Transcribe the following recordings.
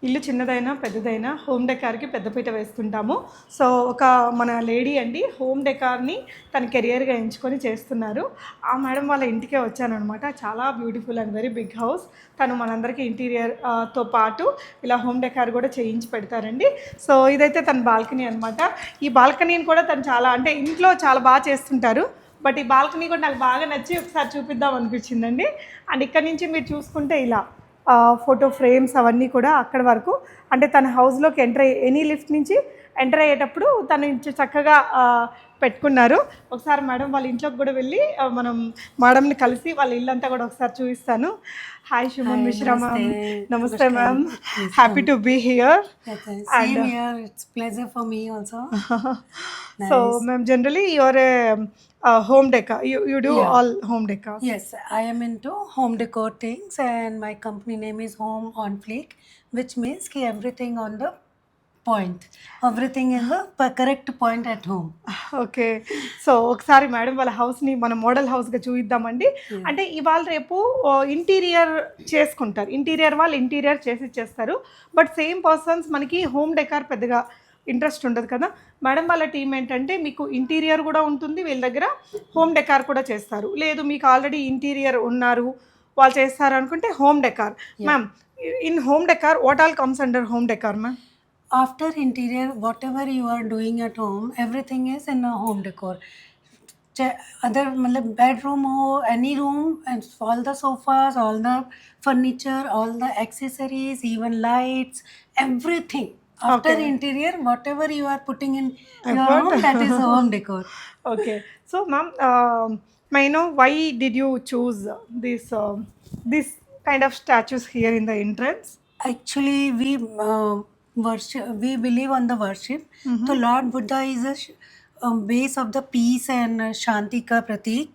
ఇల్లు చిన్నదైనా పెద్దదైనా హోమ్ డెకార్కి పెద్దపీట వేస్తుంటాము. సో ఒక మన లేడీ అండి హోమ్ డెకార్ని తన కెరియర్గా ఎంచుకొని చేస్తున్నారు. ఆ మేడం వాళ్ళ ఇంటికే వచ్చానమాట. చాలా beautiful and very big house. తను మనందరికీ ఇంటీరియర్ తో పాటు ఇలా హోమ్ డెకార్ కూడా చేయించి పెడతారండి. సో ఇదైతే తన బాల్కనీ అనమాట. ఈ బాల్కనీని కూడా తను చాలా అంటే ఇంట్లో చాలా బాగా చేస్తుంటారు. బట్ ఈ బాల్కనీ కూడా నాకు బాగా నచ్చి ఒకసారి చూపిద్దాం అనిపించిందండి. అండ్ ఇక్కడ నుంచి మీరు చూసుకుంటే ఇలా ఫోటో ఫ్రేమ్స్ అవన్నీ కూడా అక్కడ వరకు అంటే తన హౌస్లోకి ఎనీ లిఫ్ట్ నుంచి ఎంటర్ అయ్యేటప్పుడు తను చక్కగా పెట్టుకున్నారు. ఒకసారి మేడం వాళ్ళ ఇంట్లోకి కూడా వెళ్ళి మనం మేడంని కలిసి వాళ్ళ ఇల్లంతా కూడా ఒకసారి చూపిస్తాను. Hi Suman Mishra ma'am. నమస్తే ma'am. Happy to be here. Same here. It's pleasure for me also. So ma'am, generally you're a home decor. You do all home decor. Yes, I am into home decor things, and my company name is Home on Fleek, which means ki everything on the point, everything in the correct point at home. Okay. So ఒకసారి madam వాళ్ళ హౌస్ని మన model హౌస్గా చూపిద్దామండి. అంటే ఇవాళ రేపు interior చేసుకుంటారు, interior వాళ్ళు interior చేసి ఇచ్చేస్తారు. బట్ సేమ్ పర్సన్స్ మనకి హోమ్ డెకార్ పెద్దగా ఇంట్రెస్ట్ ఉండదు కదా. మేడం వాళ్ళ టీం ఏంటంటే మీకు ఇంటీరియర్ కూడా ఉంటుంది, వీళ్ళ దగ్గర హోమ్ డెకార్ కూడా చేస్తారు. లేదు మీకు ఆల్రెడీ ఇంటీరియర్ ఉన్నారు వాళ్ళు చేస్తారు అనుకుంటే home decor. Ma'am in home decor what all comes under home decor ma'am? After interior, whatever you are doing at home, everything is in a home decor. Other मतलब bedroom हो, any room, and all the sofas, all the furniture, all the accessories, even lights, everything. After interior, whatever you are putting in your home, that is a home decor. Okay. So ma'am, may I know why did you choose this kind of statues here in the entrance? Actually, we worship. We believe on the worship. So Lord Buddha is a base of the peace and Shanti ka pratik.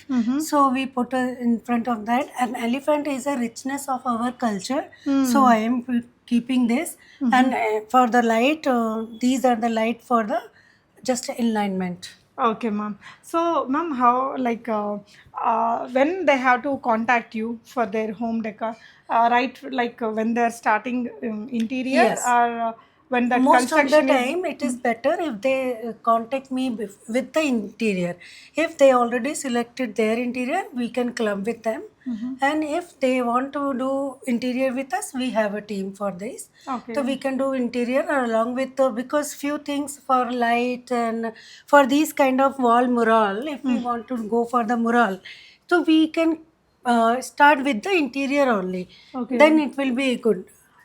So we put in front of that. An elephant is a richness of our culture. So I am keeping this. And for the light, these are the light for the just alignment. Okay, ma'am. So, ma'am, how like when they have to contact you for their home decor, right? Like when they're starting interior, Yes. or when the Most of the construction is. time it is better if they contact me with the interior. If they already selected their interior, we can club with them. And if they want to do interior with us, we have a team for this. Okay. So we can do interior along with because few things for light and for these kind of wall mural, if we want to go for the mural, so we can start with the interior only. Okay. Then it will be good.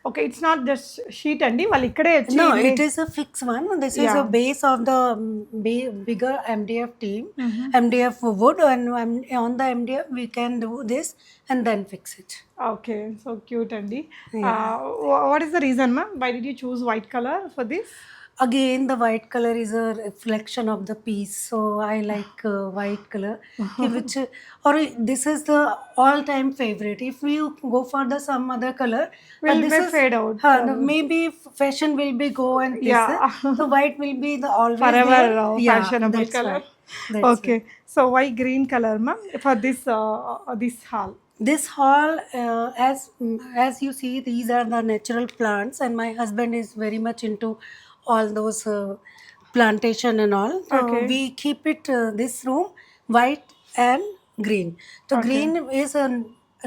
Okay, it's not just sheet అండి వాళ్ళు ఇక్కడే వచ్చి No, it is a fixed one. This is a base of the bigger MDF team, MDF wood, and on the MDF we can do this and then fix it. Okay. So cute అండి. What is the reason ma'am why did you choose white colour for this? Again, the white color is a reflection of the piece, so I like white color. Which or this is the all-time favorite. If we go for the some other color, Will this may is fade out. maybe fashion will be go and this. Yeah. So white will be the always Forever there. fashionable that's color. why. That's Okay. So why green color ma'am for this hall? This hall, as you see, these are the natural plants, and my husband is very much into all those plantation and all. So we keep it this room white and green. So green is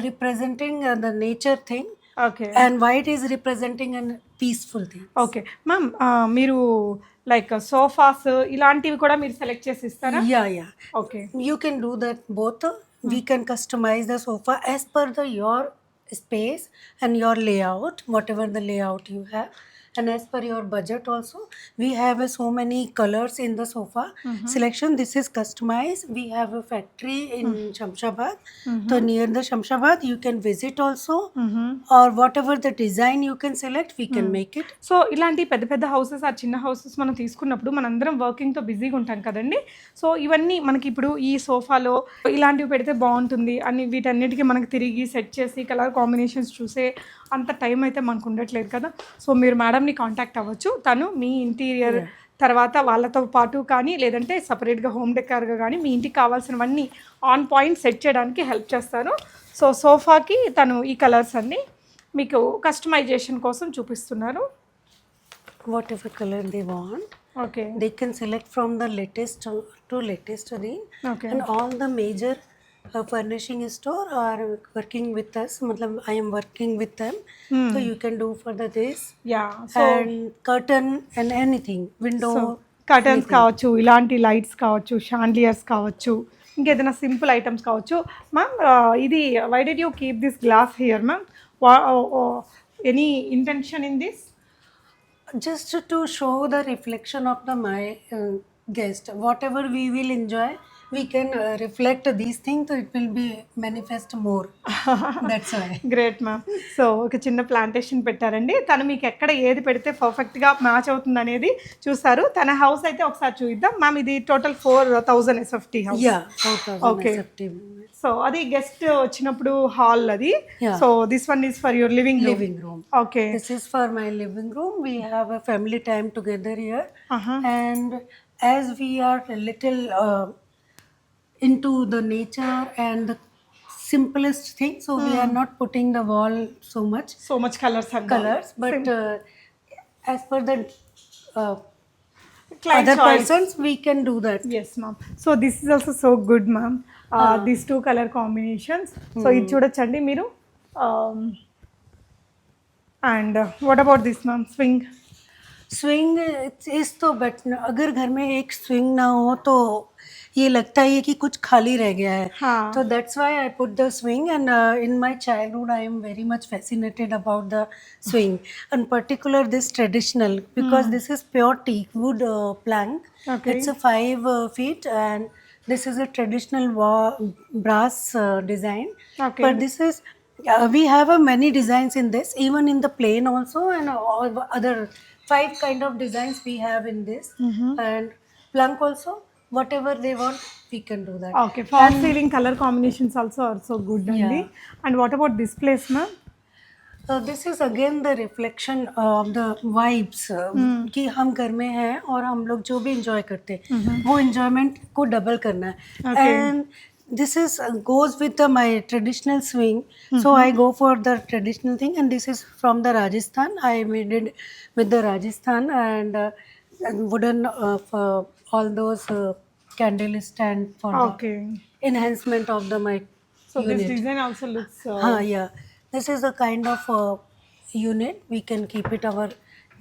representing the nature thing. Okay. And white is representing a peaceful thing. Okay ma'am, మీరు like sofas ఇలాంటివి కూడా మీరు select చేసి ఇస్తారా? Yeah. Okay. You can do that both. We can customize the sofa as per your space and your layout, whatever the layout you have. And as per your budget also, we have so many colors in the sofa selection. This is customized. We have a factory in Shamshabad. So near the Shamshabad, you can visit also. Or whatever the design you can select, we can make it. So ఇలాంటి పెద్ద పెద్ద houses ఆ చిన్న houses మనం తీసుకున్నప్పుడు మనందరం వర్కింగ్తో బిజీగా ఉంటాం కదండి. సో ఇవన్నీ మనకి ఇప్పుడు ఈ సోఫాలో ఇలాంటివి పెడితే బాగుంటుంది అని వీటన్నిటికీ మనకి తిరిగి సెట్ చేసి కలర్ కాంబినేషన్స్ చూసే అంత టైం అయితే మనకు ఉండట్లేదు కదా. సో మీరు మేడంని కాంటాక్ట్ అవ్వచ్చు. తను మీ ఇంటీరియర్ తర్వాత వాళ్ళతో పాటు కానీ లేదంటే సపరేట్గా హోమ్ డెకార్గా కానీ మీ ఇంటికి కావాల్సినవన్నీ ఆన్ పాయింట్ సెట్ చేయడానికి హెల్ప్ చేస్తారు. సో సోఫాకి తను ఈ కలర్స్ అన్నీ మీకు కస్టమైజేషన్ కోసం చూపిస్తున్నారు. whatever color they want. Okay. They can select from the latest to latest range. Okay. And all the major furnishing store are working with us. Matlab, I am working with them. So you can do for the this yeah. So and curtain and anything window. Curtains కావచ్చు, ఇలాంటి lights కావచ్చు, chandeliers కావచ్చు, ఇంకేదైనా simple items కావచ్చు. Ma'am ఇది why did you keep this glass here ma'am? Any intention in this? Just to show the reflection of the my guest. Whatever we will enjoy, we can reflect these things. So it will be manifest more. That's why. Great ma'am. So ఒక చిన్న plantation పెట్టారండి. తను మీకు ఎక్కడ ఏది పెడితే పర్ఫెక్ట్గా match అవుతుంది అనేది చూస్తారు. తన హౌస్ అయితే ఒకసారి చూద్దాం మ్యామ్. ఇది total 4,000 SFT house. Yeah, 4,000 Okay. acceptable. So అది గెస్ట్ వచ్చినప్పుడు హాల్ అది. Yeah. So this one is for your living room. Living room. Okay. This is for my living room. We have a family time together here. And as we are a little into the nature and the simplest thing, so we are not putting the wall so much so much colours colors, but as per the Client other choice. persons, we can do that. Yes ma'am. So this is also so good ma'am. This 2 colour combinations. సో ఇది చూడొచ్చండి మీరు. And what about this ma'am? Swing. Swing इस तो but अगर घर में एक स्विंग ना हो तो ये लगता है कि कुछ खाली रह गया है. हाँ. So that's why I put the swing. And in my childhood I am very much fascinated about the swing, and particular this traditional, because this is pure teak wood plank. Okay. It's a 5 feet, and this is a traditional brass design. Okay. But this is we have many designs in this, even in the plain also, and all other 5 kind of designs we have in this. And plank also, whatever they want, we can do that. Okay. Fall ceiling colour combinations also are so good అండి. And what about this place ma'am? This is again the reflection of the vibes कि हम घर में हैं और हम लोग जो भी enjoy करते हैं वो enjoyment को double करना है. Okay. And this is goes with my traditional swing. So I go for the traditional thing, and this is from the Rajasthan. I made it with the Rajasthan and wooden for all those candle stand for okay. the enhancement of the my so this unit. Design also looks Yeah. This is a kind of unit. We can keep it our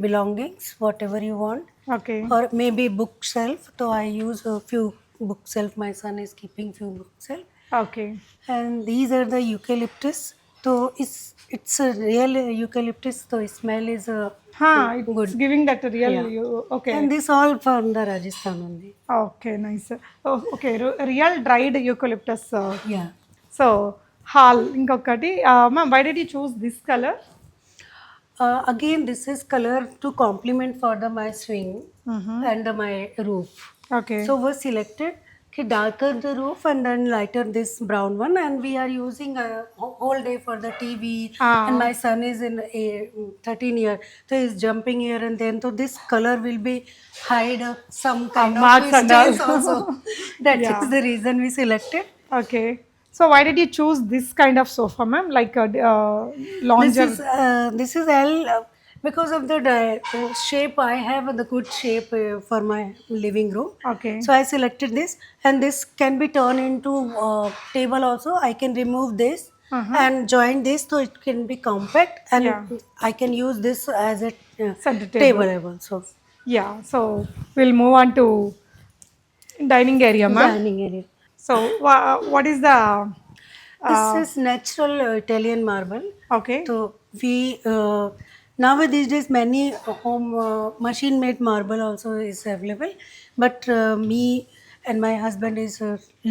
belongings, whatever you want. Okay. Or maybe bookshelf. So I use a few bookshelf. My son is keeping few bookshelf. Okay. And these are the eucalyptus. So it's a real eucalyptus. So smell is it's giving that real. Okay. and this all from the Rajasthan only. Okay nice. Okay. Real dried eucalyptus. Yeah. So hall ఇంకొకటి ma'am, why did you choose this colour? Again, this is color to complement for the my swing and my roof. Okay. So was selected कि darker the roof and then lighter this brown one, and we are using a whole day for the TV. And my son is in a 13 year, so he's jumping here and then. So this color will be hide some kind of marks and mistakes all. also. That is the reason we selected. Okay. So why did you choose this kind of sofa ma'am? Like lounger. This is L because of the shape. I have the good shape for my living room. Okay. So I selected this, and this can be turned into table also. I can remove this and join this, so it can be compact, and I can use this as a Center table also. Yeah. So will move on to dining area ma'am. Dining area. So what is the This is natural Italian marble. Okay. So we nowadays days many home machine made marble also is available, but me and my husband is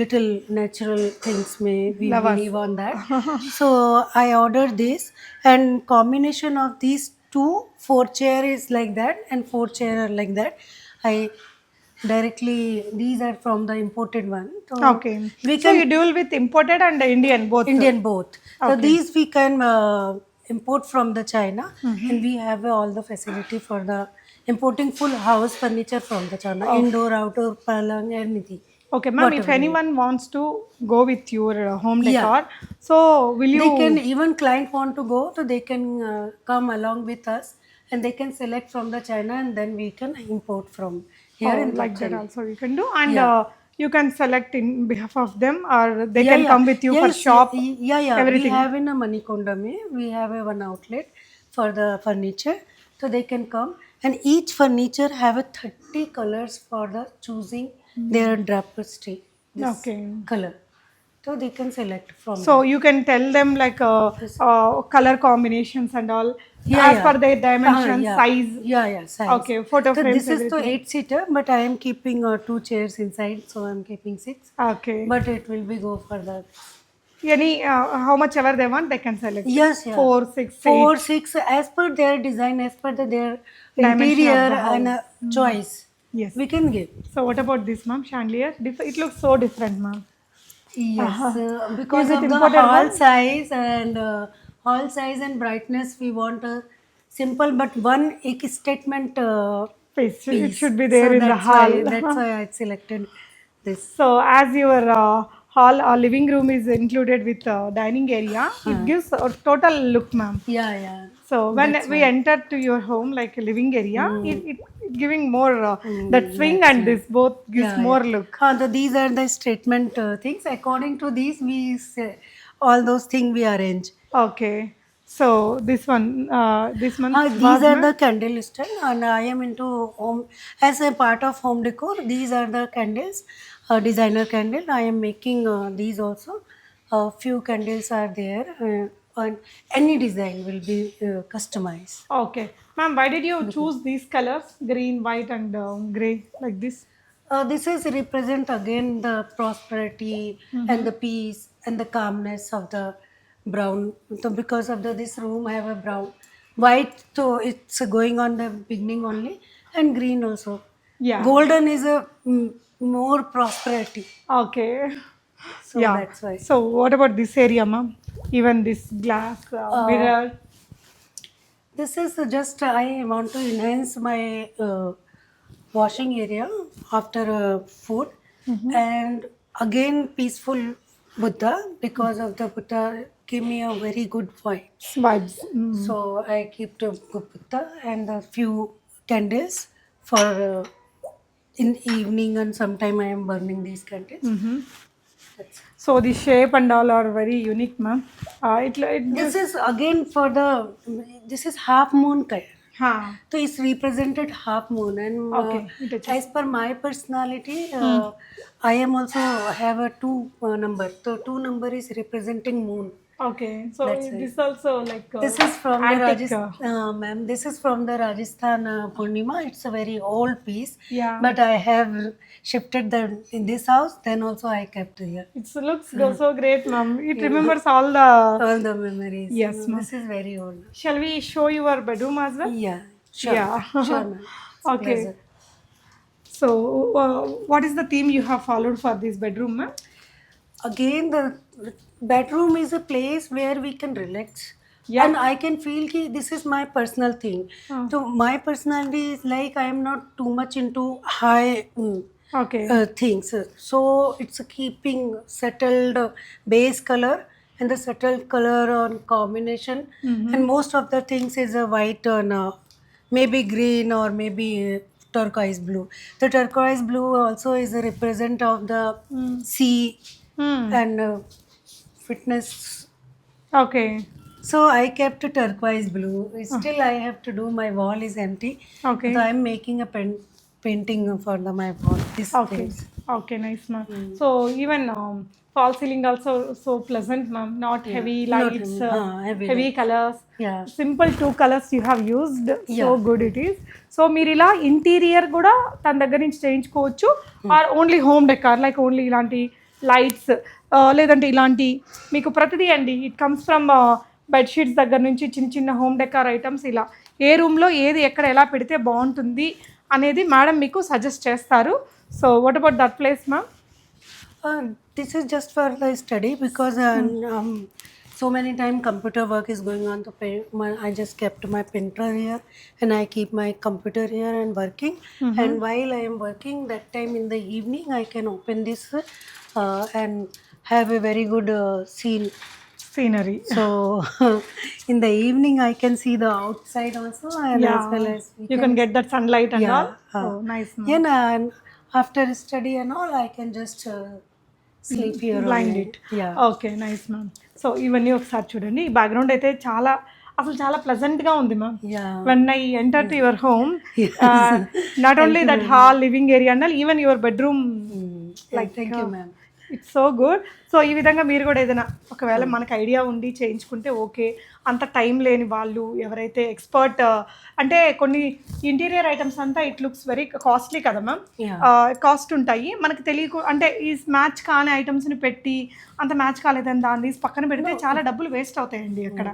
little natural things may we believe on that. So I ordered this, and combination of these two, 4 chair is like that and 4 chair are like that. I directly, these are from the imported one. So okay. we so can you డూల్ with imported and Indian both? Indian both. So these we can import from the China, and we have all the facility for the importing full house furniture from the China, indoor, outdoor, palang, anything. Okay, ma'am, if Whatever you anyone wants to go with your home Yeah. decor, so will you? They can, even client want to go, so they can come along with us and they can select from the China and then we can import from here Oh, in the like that China. also you can do, and Yeah. you can select in behalf of them, or they Yeah, can yeah. come with you for Yes, shop, yeah, yeah. We everything. have in a Manikonda mein, we have a one outlet for the furniture, so they can come and each furniture have a 30 colors for the choosing their drapestry. This Okay. color, so they can select from So that. you can tell them like Yes. color combinations and all Yeah, as yeah. per their dimensions, Yeah. size. Yeah, yeah, size. Okay, photo So frames, this is the everything. 8-seater, but I am keeping two chairs inside, so I'm keeping 6. Okay. But it will be go for the Any how much ever they want, they can select. yes, yeah. 4, 6, 8 4, 6 as per their design, as per their dimension of interior the and house. choice. Yes. We can give. So what about this, ma'am? Chandelier. It looks so different, ma'am. Yes, Is because it of the imported one? hall size and brightness, we want a simple but one ek statement Piece. It piece. should be there So in the that's hall. why I selected this. So as your hall or living room is included with dining area, it Huh. gives a total look, ma'am. Yeah, yeah. So when That's we why. enter to your home, like a living area, it giving more that swing, That's and right. this both gives Yeah, yeah. more look. These are the statement things. According to these, we say, all those things we arrange. Okay. So this month These was, are ma'am. the candle stand, and I am into home as a part of home decor. These are the candles, designer candle. I am making these also. A few candles are there, and any design will be customized. Okay, ma'am. Why did you choose these colors, green, white, and gray, like this? This is represent again the prosperity and the peace and the calmness of the brown. So because of this room, I have a brown, white. So it's going on the beginning only, and green also. Yeah. Golden is a more prosperity. Okay. So Yeah. that's why. So what about this area, ma'am? Even this glass Uh, mirror. this is just I want to enhance my washing area after food, and again peaceful Buddha, because of the Buddha give me a very good vibes. Vibes. So I keep the Buddha and a few candles for in evening, and sometime I am burning these candles. That's So the shape and all are very unique, ma'am. It This gives. is again for the this is half moon color. Ha. So it's represented half moon, and Okay. It touches. as per my personality, I am also have a two number. So two number is representing moon. Okay. So That's right. this also like This is from the antique. Rajasthan, ma'am. This is from the Rajasthan Purnima. It's a very old piece, Yeah. but I have shifted the in this house. Then also I kept here. It looks so great, ma'am. It Yeah. remembers all the. All the memories. Yes, ma'am. This is very old. Shall we show your bedroom as well? Yeah, sure. Yeah. Sure, ma'am. It's a Okay. pleasure. So, what is the theme you have followed for this bedroom, ma'am? Again, the bedroom is a place where we can relax. Yeah. And I can feel ki this is my personal thing. So my personality is like I am not too much into high Okay. things. So it's a keeping settled base color and the subtle color on combination. And most of the things is a white on maybe green or maybe turquoise blue. The turquoise blue also is a represent of the sea Hmm. and fitness. Okay. So I kept a turquoise blue. Still, I have to do. My wall is empty. Okay. So I'm making a painting for my wall. These Okay. things. Okay, nice, ma'am. So even fall ceiling also so pleasant, ma'am. Not heavy Not lights, heavy heavy light. colors. Yeah. Simple 2 colours you have used so Yeah. Good it is. So మీరు ఇలా interior కూడా తన దగ్గర నుంచి చేయించుకోవచ్చు, or only home decor like only ఇలాంటి lights లేదంటే ఇలాంటి మీకు ప్రతిదీ అండి. ఇట్ కమ్స్ ఫ్రమ్ బెడ్షీట్స్ దగ్గర నుంచి చిన్న చిన్న హోమ్ డెకార్ ఐటమ్స్, ఇలా ఏ రూమ్లో ఏది ఎక్కడ ఎలా పెడితే బాగుంటుంది అనేది మేడం మీకు సజెస్ట్ చేస్తారు. So what about that place, ma'am? This is just for the study because so many time computer work is going on. I just kept my printer here, and I keep my computer here and working. And while I am working, that time in the evening, I can open this and have a very good scene. Scenery. So in the evening, I can see the outside also, and as well as you can get that sun light and all. yeah. Nice. Yeah, and after study and all, I can just sleep here. Blind only. It. Yeah. Okay, nice ma'am. So ఇవన్నీ ఒకసారి చూడండి. ఈ background అయితే చాలా ప్లెజెంట్గా ఉంది ma'am. Yeah. When I enter to your home, Yes. not only that hall, living area and all, even your bedroom, Like, thank you, ma'am. It's so good. So ఈ విధంగా మీరు కూడా ఏదైనా ఒకవేళ మనకు ఐడియా ఉండి చేయించుకుంటే ఓకే. అంత టైం లేని వాళ్ళు ఎవరైతే ఎక్స్పర్ట్, అంటే కొన్ని ఇంటీరియర్ ఐటమ్స్ అంతా ఇట్ లుక్స్ వెరీ కాస్ట్లీ కదా మ్యామ్. Yeah. కాస్ట్ ఉంటాయి మనకు తెలియకు, అంటే ఈ మ్యాచ్ కాని ఐటమ్స్ని పెట్టి అంత మ్యాచ్ కాలేదని దాన్ని తీసి పక్కన పెడితే చాలా డబ్బులు వేస్ట్ అవుతాయండి అక్కడ.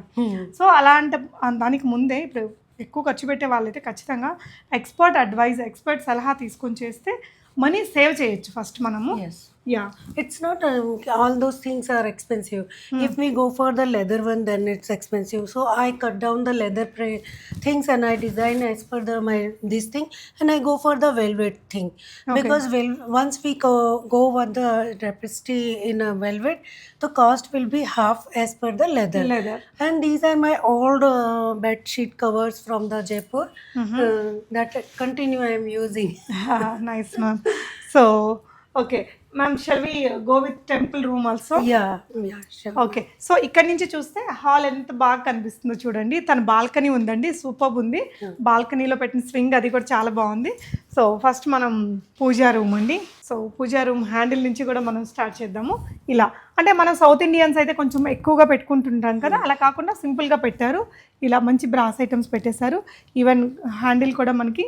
సో అలాంటి దానికి ముందే ఇప్పుడు ఎక్కువ ఖర్చు పెట్టే వాళ్ళైతే ఖచ్చితంగా ఎక్స్పర్ట్ అడ్వైజ్, ఎక్స్పర్ట్ సలహా తీసుకొని చేస్తే మనీ సేవ్ చేయొచ్చు ఫస్ట్ మనము. Yes. Yeah. It's not all those things are expensive. If we go for the leather one, then it's expensive. So I cut down the leather things and I design as per this thing, and I go for the velvet thing. Because once we go with the tapestry in a velvet, the cost will be half as per the leather. And these are my old bed sheet covers from the Jaipur that continue I am using. Nice ma'am. So okay ma'am, shall we go with temple room also? Yeah, sure. Okay. So ఇక్కడ నుంచి చూస్తే hall ఎంత బాగా కనిపిస్తుందో చూడండి. తన balcony ఉందండి, super ఉంది. బాల్కనీలో పెట్టిన స్వింగ్ అది కూడా చాలా బాగుంది. సో ఫస్ట్ మనం పూజా రూమ్ అండి. సో పూజా రూమ్ హ్యాండిల్ నుంచి కూడా మనం స్టార్ట్ చేద్దాము. ఇలా అంటే మనం సౌత్ ఇండియన్స్ అయితే కొంచెం ఎక్కువగా పెట్టుకుంటుంటాం కదా, అలా కాకుండా సింపుల్గా పెట్టారు. ఇలా మంచి బ్రాస్ ఐటమ్స్ పెట్టేశారు. ఈవెన్ హ్యాండిల్ కూడా మనకి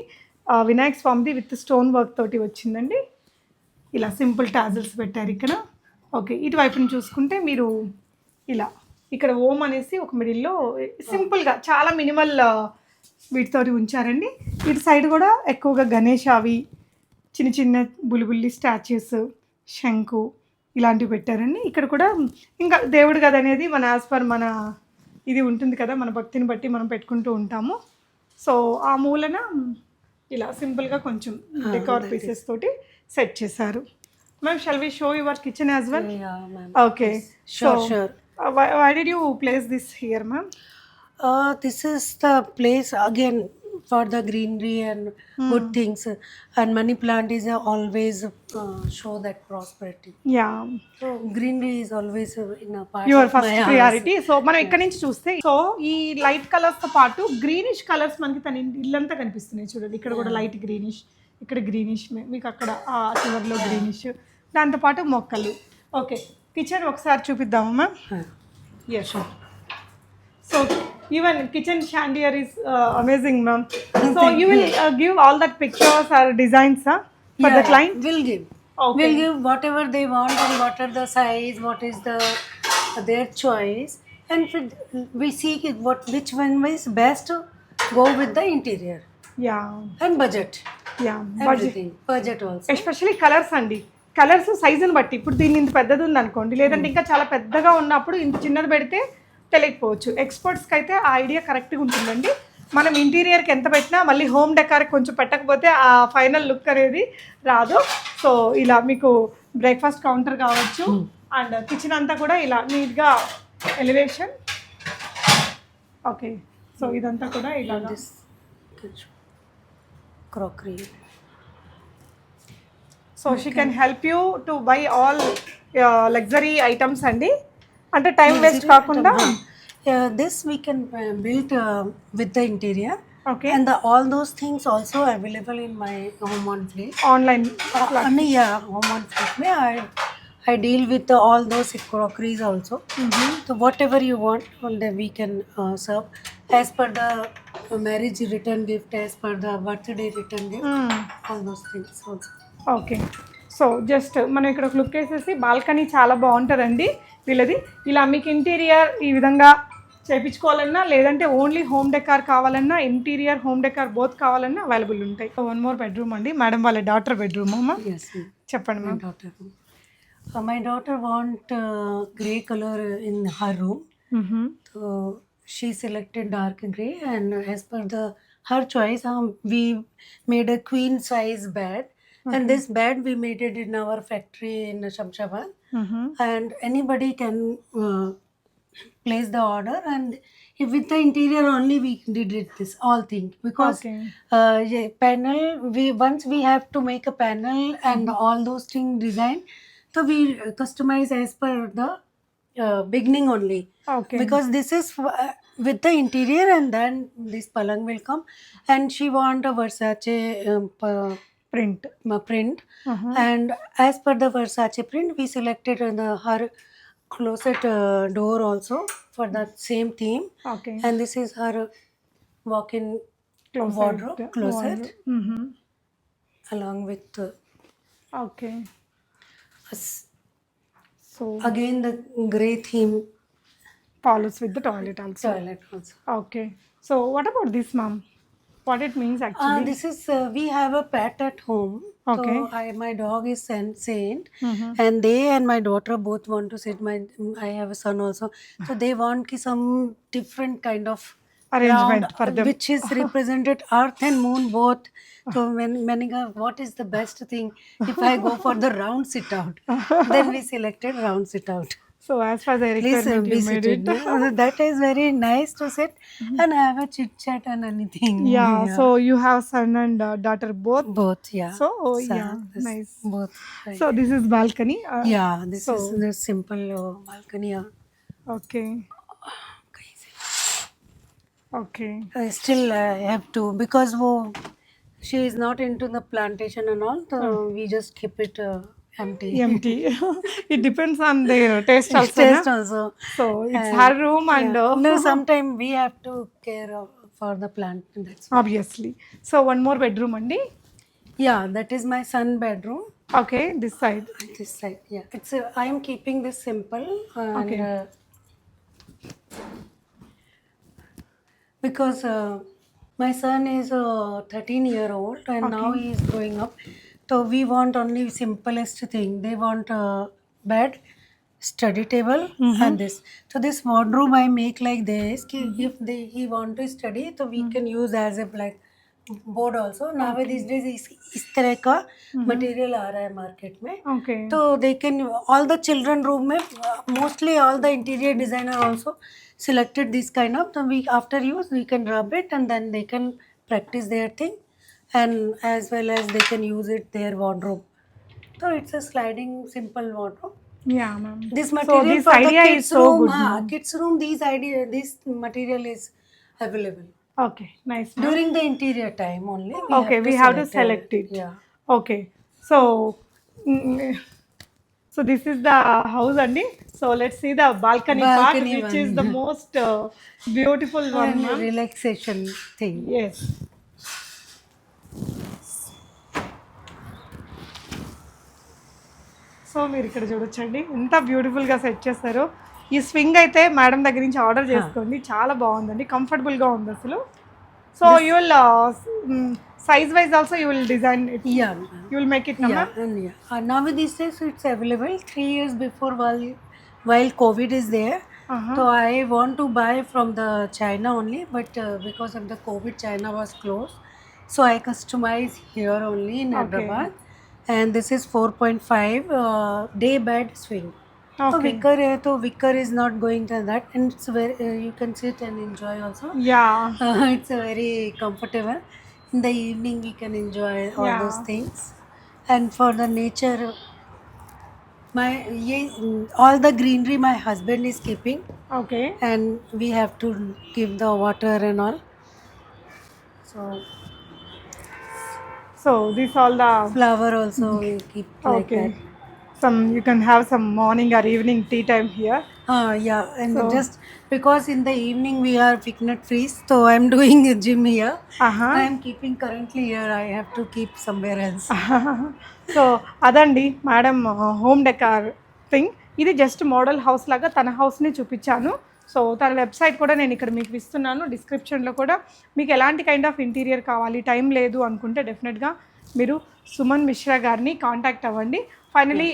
వినాయక్ స్వామిది విత్ స్టోన్ వర్క్ తోటి వచ్చిందండి. ఇలా సింపుల్ టాజిల్స్ పెట్టారు ఇక్కడ. ఓకే, ఇటువైపుని చూసుకుంటే మీరు ఇలా ఇక్కడ ఓం అనేసి ఒక మిడిల్లో సింపుల్గా చాలా మినిమల్ వీటితోటి ఉంచారండి. ఇటు సైడ్ కూడా ఎక్కువగా గణేష్ అవి చిన్న చిన్న బుల్లి స్టాచ్యూస్, శంకు ఇలాంటివి పెట్టారండి. ఇక్కడ కూడా ఇంకా దేవుడు కదా అనేది మన యాజ్ పర్ మన ఇది ఉంటుంది కదా, మన భక్తిని బట్టి మనం పెట్టుకుంటూ ఉంటాము. సో ఆ మూలన ఇలా సింపుల్గా కొంచెం డెకార్ పీసెస్ తోటి సెట్ చేశారు. Ma'am, shall we show your kitchen as well? Yeah, ma'am. Okay. Sure. Why did you place this here, ma'am? This is the place again for the greenery and good things, and money plant is always show that prosperity. Yeah, So greenery is always in a part your of first my house. priority. So మనం ఇక్కడ నుంచి చూస్తే so ఈ light colours తో పాటు greenish colours మనకి తన ఇల్లంతా కనిపిస్తున్నాయి చూడండి. ఇక్కడ కూడా లైట్ గ్రీనిష్, ఇక్కడ గ్రీనిష్, మీకు అక్కడ ఆ చివర్లో గ్రీనిష్, దాంతోపాటు మొక్కలు. ఓకే, కిచెన్ ఒకసారి చూపిద్దామా ma'am? Yeah, sure. So even kitchen chandelier is amazing, ma'am. So you will give all that pictures or designs for the client? We'll give. Okay. We'll give whatever they want and what are the size, what is their choice, and we see which one is best to go with the interior Yeah, and budget. yeah. Budget. Everything. Budget also. Especially colours అండి. Colours సైజుని బట్టి ఇప్పుడు దీన్ని ఇంత పెద్దది ఉంది అనుకోండి, లేదంటే ఇంకా చాలా పెద్దగా ఉన్నప్పుడు ఇంత చిన్నది పెడితే తెలియకపోవచ్చు. ఎక్స్పర్ట్స్కి అయితే ఆ ఐడియా కరెక్ట్గా ఉంటుందండి. మనం ఇంటీరియర్కి ఎంత పెట్టినా మళ్ళీ హోమ్ డెకార్కి కొంచెం పెట్టకపోతే ఆ ఫైనల్ లుక్ అనేది రాదు. సో ఇలా మీకు బ్రేక్ఫాస్ట్ కౌంటర్ కావచ్చు, అండ్ కిచెన్ అంతా కూడా ఇలా నీట్గా ఎలివేషన్. ఓకే, సో ఇదంతా కూడా ఇలా This crockery. So she can help you to buy all luxury items అండి. అంటే టైం వేస్ట్ కాకుండా. This we can build with the interior. Okay, And all those things also available in my home on fleet. Online. Yeah, home on fleet. I deal with all those crockeries also. So whatever you want, we can serve as per the marriage return gift, as per the birthday return gift, all those things also. Okay, so just మనం ఇక్కడ ఒక look వేసేసి balcony చాలా బాగుంటుందండి వీళ్ళది. ఇలా మీకు interior ఈ విధంగా చేయించుకోవాలన్నా, లేదంటే ఓన్లీ హోమ్ డెకార్ కావాలన్నా, ఇంటీరియర్ హోమ్ డెకార్ బోత్ కావాలన్నా అవైలబుల్ ఉంటాయి. వన్ మోర్ బెడ్రూమ్ అండి, మేడం వాళ్ళ డాటర్ బెడ్రూమ్ అమ్మా. Yes, ma'am. చెప్పండి My ma'am. daughter. My daughter want grey color in her room. Mm-hmm. So she selected dark gray, and as per her choice, we made a queen size bed. Okay. And this bed we made it in our factory in Shamshabad, Mm-hmm. and anybody can place the order. And if with the interior only we did it this all thing, because Okay. yeah, panel, we once we have to make a panel and all those things design, so we customize as per the beginning only, Okay. because this is with the interior, and then this palang will come. And she want a Versace Print. print, Uh-huh. and as per the Versace print we selected her closet door also for that same theme. Okay. And this is her walk-in Closet. wardrobe closet, Mm-hmm. along with Okay. us. So Again the gray theme follows with the toilet also. toilet also. Okay. So what about this, ma'am? What it means actually? This is we have a pet at home. Okay. So my dog is Saint, Mm-hmm. and they and my daughter both want to sit. I have a son also, so they want some different kind of Arrangement round, for them. which is represented Earth and Moon both. So when Manika, what is the best thing? If I go for the round sit out, then we selected round sit out. So as per the Please requirement, be you made seated. it. That is very nice to sit and have a chit chat and anything. Yeah. So you have son and daughter both. Both, yeah. So So, yeah, this- nice. Both. Right. So this is balcony. Yeah, this so- is the simple balcony. Okay. Okay. I still have to, because she is not into the plantation and all, so we just keep it empty. Empty. It depends on their taste also. Taste na? also. So it's And- her room and No, sometimes we have to care for the plant. That's why. obviously. So one more bedroom, andi. Yeah, that is my son bedroom. Okay, this side. This side, yeah. It's I am keeping this simple, and Okay. Because my son is 13-year-old, and now he is growing up. So we want only simplest thing. They want a bed, study table, and this. So this wardrobe I make like this. If he want to study, so we can use as a like board also. Nowadays days इस तरह का material आ रहा है market में. Okay. So they can, all the children room में mostly all the interior designer also selected this kind of. So we after use we can rub it, and then they can practice their thing, and as well as they can use it their wardrobe. So it's a sliding simple wardrobe. Yeah, ma'am. This So material this for the idea kids is so room, good. kids room, this material is available Okay, nice. ma'am. during the interior time only. Okay, we have to select it. Yeah. Okay. So so this is the house, andi. So let's see the balcony Balcony part, which is one. the most beautiful one, And ma'am. relaxation thing. Yes. So మీరు ఇక్కడ చూడొచ్చండి ఎంత బ్యూటిఫుల్గా set చేస్తారో. ఈ swing అయితే madam దగ్గర నుంచి ఆర్డర్ చేసుకోండి, చాలా బాగుందండి, కంఫర్టబుల్గా ఉంది అసలు. So you will size wise also you will design it. Yeah. You will make it, no, Yeah, ma'am? and nowadays days it's available. 3 years before, while COVID is there, Uh-huh. so I want to buy from the China only, but because of the COVID, China was closed. So I customize here only in Hyderabad, and this is 4.5 day bed swing. So Okay. wicker is not going to that, and it's very you can sit and enjoy also. Yeah. It's very comfortable. In the evening we can enjoy all Yeah. those things. And for the nature, all the greenery my husband is keeping, Okay. and we have to give the water and all. So this all the Flower also we keep like okay. that. Some you can have some morning or evening tea time here. Yeah, and So- just because in the evening we are picnic free, so I'm doing a gym here. Uh-huh. I am keeping currently here. I have to keep somewhere else. So అదండి madam home decor thing. ఇది just model house లాగా తన హౌస్ని చూపించాను. So తన website కూడా నేను ఇక్కడ మీకు ఇస్తున్నాను డిస్క్రిప్షన్లో కూడా. మీకు ఎలాంటి కైండ్ ఆఫ్ ఇంటీరియర్ కావాలి, టైం లేదు అనుకుంటే డెఫినెట్గా మీరు సుమన్ మిశ్రా గారిని కాంటాక్ట్ అవ్వండి. Finally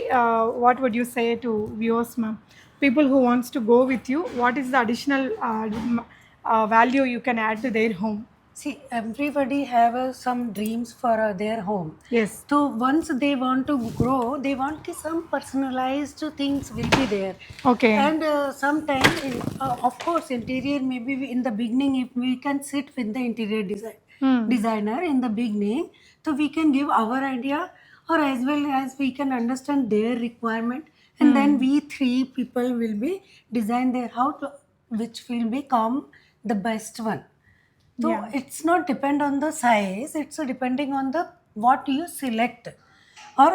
what would you say to viewers, ma'am? people who wants to go with you, what is the additional value you can add to their home? See, everybody have some dreams for their home. Yes. So once they want to grow, they want some personalized things will be there. Okay. And sometimes, of course, interior maybe in the beginning, if we can sit with the interior designer in the beginning, so we can give our idea, or as well as we can understand their requirement, and then we three people will be design their house, which will become the best one. So Yeah. it's not depend on the size, it's depending on the what you select, or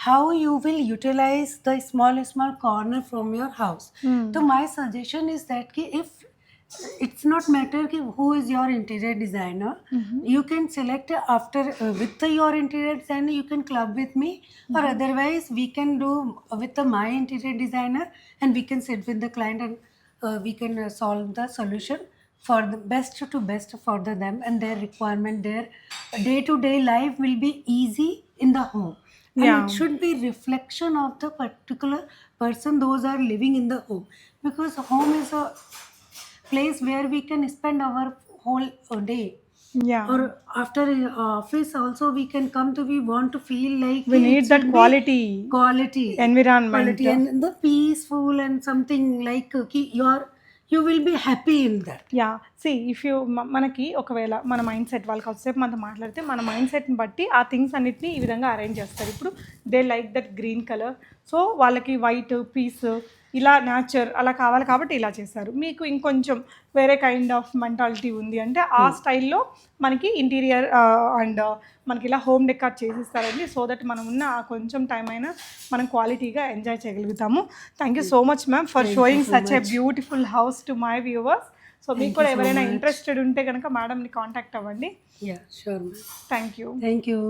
how you will utilize the small corner from your house. So my suggestion is that ki if it's not matter ki who is your interior designer, you can select after with your interior designer, you can club with me, or otherwise we can do with my interior designer, and we can sit with the client, and we can solve the solution for the best to best for them and their requirement. Their day-to-day life will be easy in the home, and Yeah. it should be reflection of the particular person those are living in the home, because home is a place where we can spend our whole day, Yeah. or after office also we can come to, we want to feel like We it need that should be quality environment. quality and the peaceful and something like you will be happy in that. Yeah see if you మనకి ఒకవేళ మన mind set వాళ్ళకి వచ్చేసేపు మనతో మాట్లాడితే మన mind సెట్ని బట్టి ఆ థింగ్స్ అన్నిటిని ఈ విధంగా అరేంజ్ చేస్తారు. ఇప్పుడు they like that green colour, so వాళ్ళకి వైట్ పీస్ ఇలా న్యాచర్ అలా కావాలి కాబట్టి ఇలా చేస్తారు. మీకు ఇంకొంచెం వేరే కైండ్ ఆఫ్ మెంటాలిటీ ఉంది అంటే ఆ స్టైల్లో మనకి ఇంటీరియర్ అండ్ మనకి ఇలా హోమ్ డెకార్ చేసిస్తారండి. సో దట్ మనం ఉన్న ఆ కొంచెం టైం అయినా మనం క్వాలిటీగా ఎంజాయ్ చేయగలుగుతాము. Thank you so much ma'am for showing such a beautiful house to my viewers. So మీకు కూడా ఎవరైనా ఇంట్రెస్టెడ్ ఉంటే కనుక మేడంని కాంటాక్ట్ అవ్వండి. Yeah, sure. Thank you. Thank you.